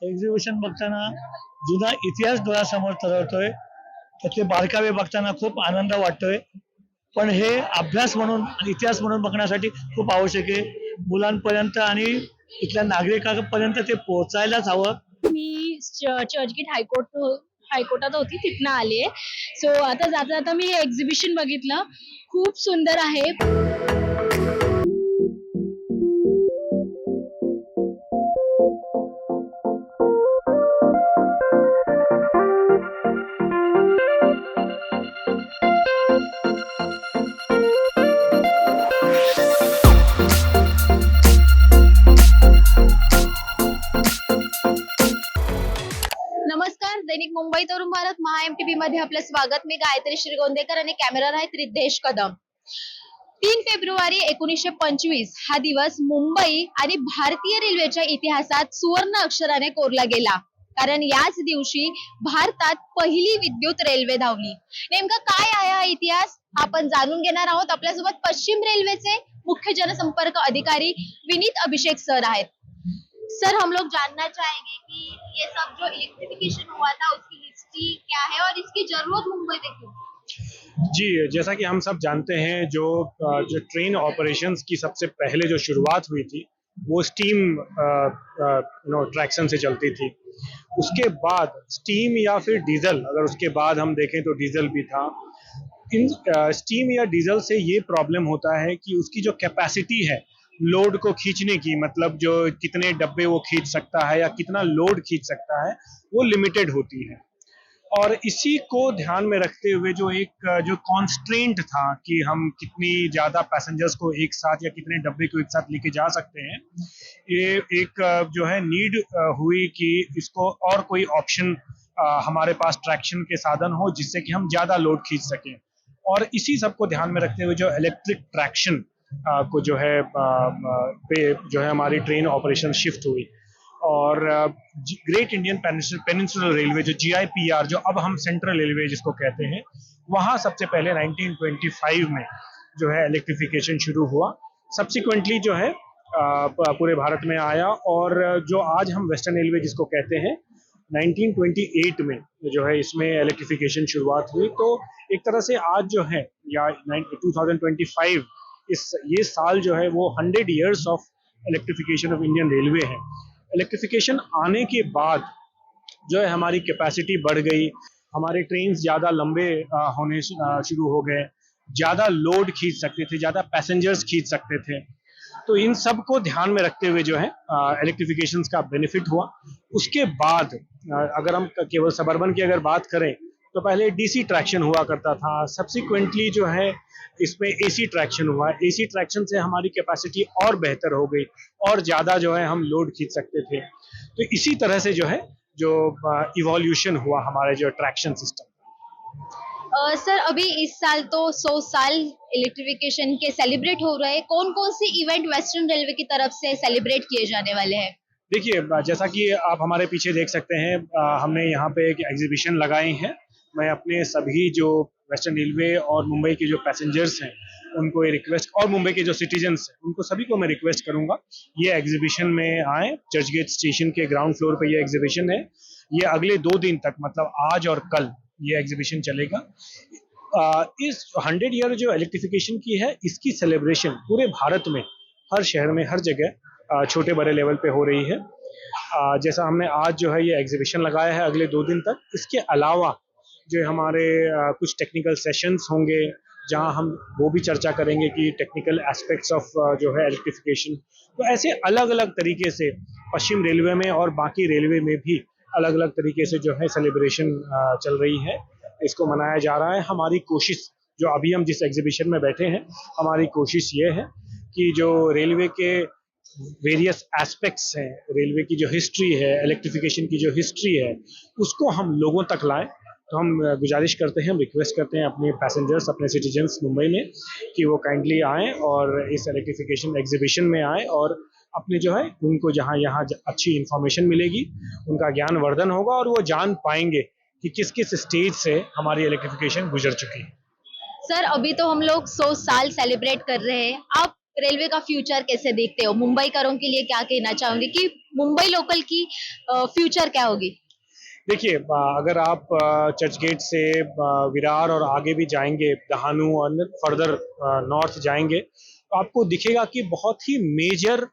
Exhibition बघताना जुना इतिहास डोळ्यासमोर तरळतोय. त्यातले बारकावे बघताना खूप आनंद वाटतोय. पण हे अभ्यास म्हणून आणि इतिहास म्हणून बघण्यासाठी खूप आवश्यक आहे. मुलांपर्यंत आणि इथल्या नागरिकांपर्यंत ते पोहोचायलाच हवं. मी चर्चगेट हायकोर्टात होती, तिथनं आलीये. सो आता जाता जाता मी एक्झिबिशन बघितलं, खूप सुंदर आहे. नमस्कार, दैनिक मुंबई तरुण भारत MHA-MTV मध्ये आपलं स्वागत. मी गायत्री श्रीगोंदेकर आणि कॅमेरावर आहेत रिद्धेश कदम. 3 फेब्रुवारी 1925 हा दिवस मुंबई आणि भारतीय रेल्वेच्या इतिहासात सुवर्ण अक्षराने कोरला गेला, कारण याच दिवशी भारतात पहिली विद्युत रेल्वे धावली. नेमका काय आहे हा इतिहास आपण जाणून घेणार आहोत. आपल्यासोबत पश्चिम रेल्वेचे मुख्य जनसंपर्क अधिकारी विनीत अभिषेक सर आहेत. सर, हम लोग जानना चाहेंगे कि ये सब जो इलेक्ट्रिफिकेशन हुआ था उसकी हिस्ट्री क्या है और इसकी जरूरत मुंबई में क्यों? जी, जैसा कि हम सब जानते हैं जो ट्रेन ऑपरेशंस की सबसे पहले जो शुरुआत हुई थी वो स्टीम ट्रैक्शन से चलती थी. उसके बाद स्टीम या फिर डीजल, अगर उसके बाद हम देखें तो डीजल भी था. इन स्टीम या डीजल से ये प्रॉब्लम होता है कि उसकी जो कैपेसिटी है लोड को खींचने की, मतलब जो कितने डब्बे वो खींच सकता है या कितना लोड खींच सकता है, वो लिमिटेड होती है. और इसी को ध्यान में रखते हुए जो कॉन्स्ट्रेंट था कि हम कितनी ज़्यादा पैसेंजर्स को एक साथ या कितने डब्बे को एक साथ लेके जा सकते हैं, ये एक जो है नीड हुई कि इसको और कोई ऑप्शन हमारे पास ट्रैक्शन के साधन हो जिससे कि हम ज़्यादा लोड खींच सकें. और इसी सब को ध्यान में रखते हुए जो इलेक्ट्रिक ट्रैक्शन को जो है पे जो है हमारी ट्रेन ऑपरेशन शिफ्ट हुई. और ग्रेट इंडियन पेनिनसुलर रेलवे जो GIPR, जो अब हम सेंट्रल रेलवे जिसको कहते हैं, वहाँ सबसे पहले 1925 में जो है इलेक्ट्रिफिकेशन शुरू हुआ. सब्सिक्वेंटली जो है पूरे भारत में आया. और जो आज हम वेस्टर्न रेलवे जिसको कहते हैं, 1928 में जो है इसमें इलेक्ट्रिफिकेशन शुरुआत हुई. तो एक तरह से आज जो है या 2025 ये साल जो है वो 100 years of electrification of Indian railway है. इलेक्ट्रिफिकेशन आने के बाद जो है हमारी कैपेसिटी बढ़ गई, हमारे ट्रेन ज़्यादा लंबे होने शुरू हो गए, ज़्यादा लोड खींच सकते थे, ज़्यादा पैसेंजर्स खींच सकते थे. तो इन सब को ध्यान में रखते हुए जो है इलेक्ट्रिफिकेशन का बेनिफिट हुआ. उसके बाद अगर हम केवल सबर्बन की अगर बात करें तो पहले DC ट्रैक्शन हुआ करता था. सब्सिक्वेंटली जो है इसमें AC ट्रैक्शन हुआ. AC ट्रैक्शन से हमारी कैपेसिटी और बेहतर हो गई और ज़्यादा जो है हम लोड खींच सकते थे. तो इसी तरह से जो है जो इवोल्यूशन हुआ हमारे जो ट्रैक्शन सिस्टम. सर, अभी इस साल तो 100 साल इलेक्ट्रिफिकेशन के सेलिब्रेट हो रहे हैं. कौन कौन से इवेंट वेस्टर्न रेलवे की तरफ से सेलिब्रेट किए जाने वाले हैं? देखिए, जैसा कि आप हमारे पीछे देख सकते हैं, हमने यहाँ पे एक एग्जीबिशन लगाए हैं. मैं अपने सभी जो वेस्टर्न रेलवे और मुंबई के जो पैसेंजर्स हैं उनको ये रिक्वेस्ट, और मुंबई के जो सिटीजन्स हैं उनको सभी को मैं रिक्वेस्ट करूंगा ये एग्जीबिशन में आए. चर्चगेट स्टेशन के ग्राउंड फ्लोर पे ये एग्जीबिशन है. ये अगले 2 दिन तक, मतलब आज और कल, ये एग्जीबिशन चलेगा. इस 100 ईयर जो इलेक्ट्रिफिकेशन की है इसकी सेलिब्रेशन पूरे भारत में हर शहर में हर जगह छोटे बड़े लेवल पे हो रही है. जैसा हमने आज जो है ये एग्जीबिशन लगाया है अगले 2 दिन तक. इसके अलावा जो हमारे कुछ टेक्निकल सेशंस होंगे जहां हम वो भी चर्चा करेंगे कि टेक्निकल एस्पेक्ट्स ऑफ जो है इलेक्ट्रिफिकेशन. तो ऐसे अलग अलग तरीके से पश्चिम रेलवे में और बाकी रेलवे में भी अलग अलग तरीके से जो है सेलिब्रेशन चल रही है. इसको मनाया जा रहा है. हमारी कोशिश, जो अभी हम जिस एग्जीबिशन में बैठे हैं, हमारी कोशिश ये है कि जो रेलवे के वेरियस एस्पेक्ट्स हैं, रेलवे की जो हिस्ट्री है, इलेक्ट्रिफिकेशन की जो हिस्ट्री है, उसको हम लोगों तक लाएं. तो हम गुजारिश करते हैं, हम रिक्वेस्ट करते हैं अपने पैसेंजर्स, अपने सिटीजन्स मुंबई में कि वो काइंडली आएँ और इस इलेक्ट्रिफिकेशन एग्जीबिशन में आएँ और अपने जो है उनको जहाँ यहाँ अच्छी इन्फॉर्मेशन मिलेगी, उनका ज्ञान वर्धन होगा और वो जान पाएंगे कि किस किस स्टेज से हमारी इलेक्ट्रिफिकेशन गुजर चुकी है. सर, अभी तो हम लोग 100 साल सेलिब्रेट कर रहे हैं. आप रेलवे का फ्यूचर कैसे देखते हो? मुंबईकरों के लिए क्या कहना चाहोगे कि मुंबई लोकल की फ्यूचर क्या होगी? देखिए, अगर आप चर्च गेट से विरार और आगे भी जाएंगे, दहानू और फर्दर नॉर्थ जाएंगे, तो आपको दिखेगा कि बहुत ही मेजर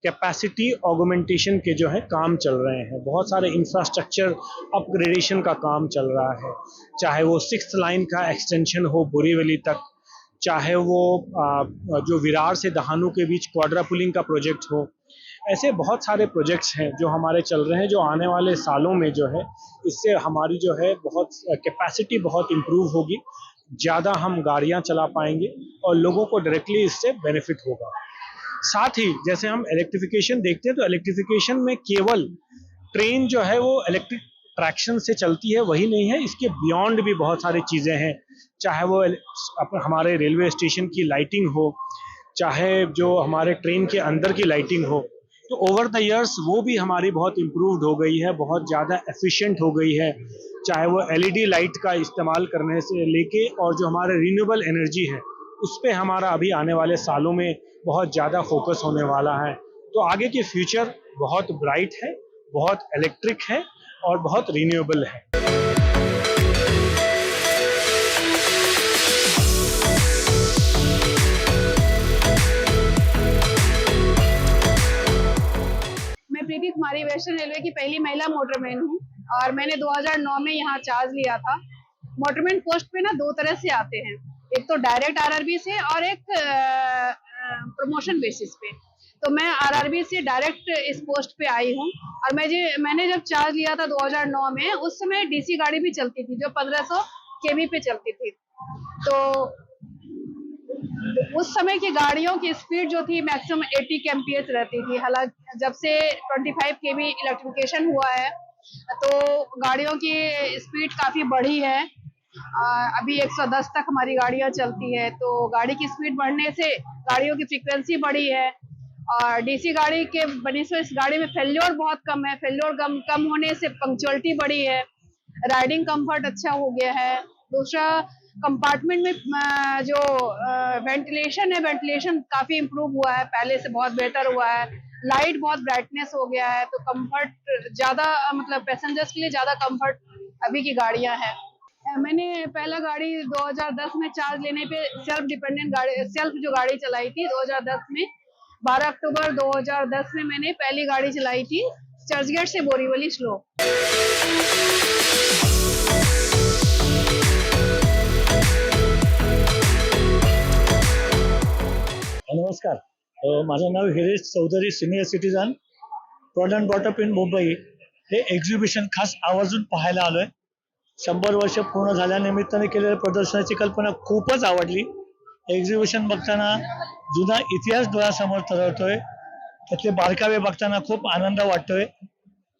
कैपेसिटी ऑगमेंटेशन के जो है काम चल रहे हैं। बहुत सारे इंफ्रास्ट्रक्चर अपग्रेडेशन का काम चल रहा है, चाहे वो 6th लाइन का एक्सटेंशन हो बोरीवली तक, चाहे वो जो विरार से दहानू के बीच क्वाड्रापुलिंग का प्रोजेक्ट हो। ऐसे बहुत सारे प्रोजेक्ट्स हैं जो हमारे चल रहे हैं, जो आने वाले सालों में जो है इससे हमारी जो है बहुत कैपेसिटी बहुत इम्प्रूव होगी, ज़्यादा हम गाड़ियाँ चला पाएंगे और लोगों को डायरेक्टली इससे बेनिफिट होगा। साथ ही जैसे हम इलेक्ट्रिफिकेशन देखते हैं, तो इलेक्ट्रिफिकेशन में केवल ट्रेन जो है वो इलेक्ट्रिक ट्रैक्शन से चलती है वही नहीं है, इसके बियॉन्ड भी बहुत सारी चीज़ें हैं, चाहे वो हमारे रेलवे स्टेशन की लाइटिंग हो, चाहे जो हमारे ट्रेन के अंदर की लाइटिंग हो। तो ओवर द इयर्स वो भी हमारी बहुत इम्प्रूव्ड हो गई है, बहुत ज़्यादा एफिशिएंट हो गई है, चाहे वो एलईडी लाइट का इस्तेमाल करने से लेके और जो हमारे रिन्यूएबल एनर्जी है उस पे हमारा अभी आने वाले सालों में बहुत ज़्यादा फोकस होने वाला है। तो आगे की फ्यूचर बहुत ब्राइट है, बहुत इलेक्ट्रिक है और बहुत रिन्यूएबल है। मैं प्रीति कुमारी वेस्टर्न रेलवे की पहली महिला मोटरमैन हूँ और मैंने 2009 में यहाँ चार्ज लिया था। मोटरमैन पोस्ट पे ना दो तरह से आते हैं, एक तो डायरेक्ट आरआरबी से और एक प्रमोशन बेसिस पे। तो मैं आरआरबी से डायरेक्ट इस पोस्ट पे आई हूँ और मैंने जब चार्ज लिया था 2009 में, उस समय डीसी गाड़ी भी चलती थी जो 1500 केवी पे चलती थी। तो उस समय की गाड़ियों की स्पीड जो थी मैक्सिमम 80 kmph रहती थी। हालांकि जब से 25 kV इलेक्ट्रिफिकेशन हुआ है तो गाड़ियों की स्पीड काफी बढ़ी है। अभी 110 तक हमारी गाड़ियां चलती है। तो गाड़ी की स्पीड बढ़ने से गाड़ियों की फ्रीक्वेंसी बढ़ी है और डीसी गाड़ी के बनने से इस गाड़ी में फेल्योर बहुत कम है। फेल्योर कम होने से पंक्चुअलिटी बढ़ी है, राइडिंग कंफर्ट अच्छा हो गया है। दूसरा, कंपार्टमेंट में जो वेंटिलेशन है, वेंटिलेशन काफी इम्प्रूव हुआ है, पहले से बहुत बेहतर हुआ है। लाइट बहुत ब्राइटनेस हो गया है, तो कंफर्ट ज्यादा, मतलब पैसेंजर्स के लिए ज्यादा कंफर्ट अभी की गाड़ियां हैं। मैंने पहला गाड़ी 2010 में चार्ज लेने पे सेल्फ जो गाड़ी चलाई थी 2010 में, 12 अक्टूबर 2010 में मैंने पहली गाड़ी चलाई थी चर्चगेट से बोरीवली स्लो। नमस्कार, माझं नाव Hiresh Chaudhary, senior citizen, brought and brought up in Mumbai. हे एक्झिबिशन खास आवर्जून पाहायला आलोय. 100 वर्ष पूर्ण झाल्यानिमित्ताने केलेल्या प्रदर्शनाची कल्पना खूपच आवडली. एक्झिबिशन बघताना जुना इतिहास डोळ्यासमोर तरळतोय, त्यातले बारकावे बघताना खूप आनंद वाटतोय.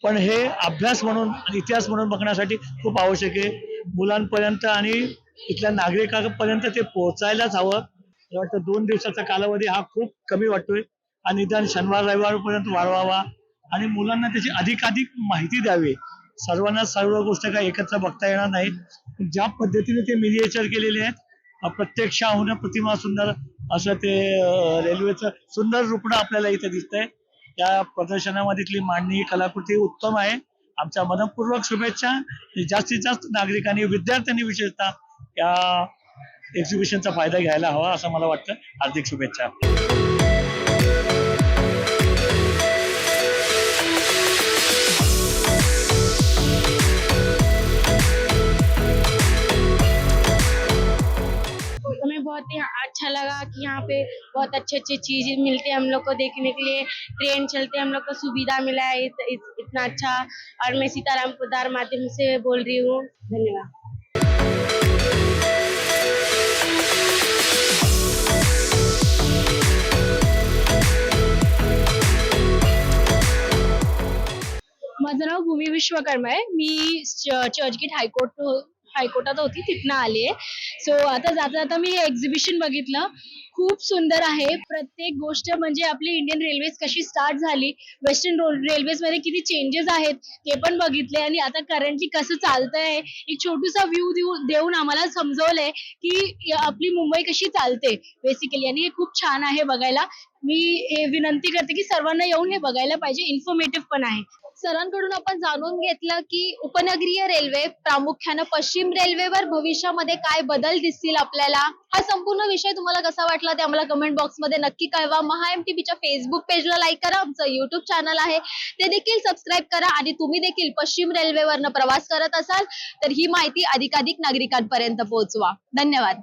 पण हे अभ्यास म्हणून आणि इतिहास म्हणून बघण्यासाठी खूप आवश्यक आहे. मुलांपर्यंत आणि इथल्या नागरिकांपर्यंत ते पोहोचायलाच हवं. मला वाटतं 2 दिवसाचा कालावधी हा खूप कमी वाटतोय आणि निदान शनिवार रविवारपर्यंत वाढवावा आणि मुलांना त्याची अधिकाधिक माहिती द्यावी. सर्वांना सर्व गोष्ट काही एकत्र बघता येणार नाही. ज्या पद्धतीने ते मिनिएचर केलेले आहेत, प्रत्यक्षाहून प्रतिमा सुंदर असं ते रेल्वेचं सुंदर रूपणं आपल्याला इथे दिसतंय. या प्रदर्शनामधीतली मांडणी कलाकृती उत्तम आहे. आमच्या मनपूर्वक शुभेच्छा. जास्तीत जास्त नागरिकांनी, विद्यार्थ्यांनी विशेषतः या एक्झिबिशनचा फायदा घ्यायला हवा असं मला वाटतं. हार्दिक शुभेच्छा. हमें बहुत ही अच्छा लगा कि यहाँ पे बहुत अच्छे अच्छे चीजें मिलते हैं हम लोग को देखने के लिए। ट्रेन चलते हम लोग को सुविधा मिला है इतना अच्छा। और मैं सीताराम पोद्दार माध्यम से बोल रही हूँ। धन्यवाद। माझं नाव भूमी विश्वकर्मा आहे. मी चर्चगेट हायकोर्टात होती, तिथनं आली आहे. सो आता जाता जाता मी एक्झिबिशन बघितलं. खूप सुंदर आहे. प्रत्येक गोष्ट म्हणजे आपली इंडियन रेल्वेज कशी स्टार्ट झाली, वेस्टर्न रेल्वेज मध्ये किती चेंजेस आहेत ते पण बघितले आणि आता करंटली कसं चालतंय एक छोटूसा व्ह्यू देऊन आम्हाला समजवलंय की आपली मुंबई कशी चालते बेसिकली, आणि हे खूप छान आहे बघायला. मी हे विनंती करते की सर्वांना येऊन हे बघायला पाहिजे, इन्फॉर्मेटिव्ह पण आहे. सरांकडून आपण जाणून घेतलं की उपनगरीय रेल्वे प्रामुख्यानं पश्चिम रेल्वेवर भविष्यामध्ये काय बदल दिसतील आपल्याला. हा संपूर्ण विषय तुम्हाला कसा वाटला ते आम्हाला कमेंट बॉक्स मध्ये नक्की कळवा. महा MTBच्या फेसबुक पेजला लाईक करा, आमचं युट्यूब चॅनल आहे ते देखील सबस्क्राईब करा आणि तुम्ही देखील पश्चिम रेल्वेवरनं प्रवास करत असाल तर ही माहिती अधिकाधिक नागरिकांपर्यंत पोहोचवा. धन्यवाद.